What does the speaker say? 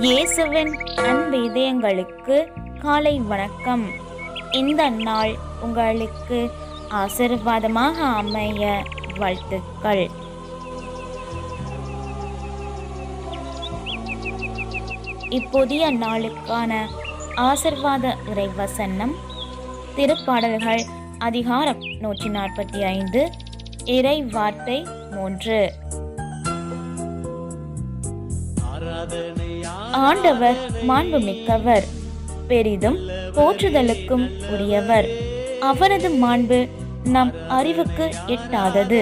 இயேசுவின் அன்பு இதயங்களுக்கு காலை வணக்கம். இந்த நாள் உங்களுக்கு ஆசீர்வாதமாக அமைய வாழ்த்துக்கள். இப்புதிய நாளுக்கான ஆசீர்வாத இறைவசனம் திருப்பாடல்கள் அதிகாரம் 145 இறை வார்த்தை 3. ஆண்டவர் மாண்புமிக்கவர், பெரிதும் போற்றுதலுக்கும் உரியவர். அவரது மாண்பு நம் அறிவுக்கு எட்டாதது.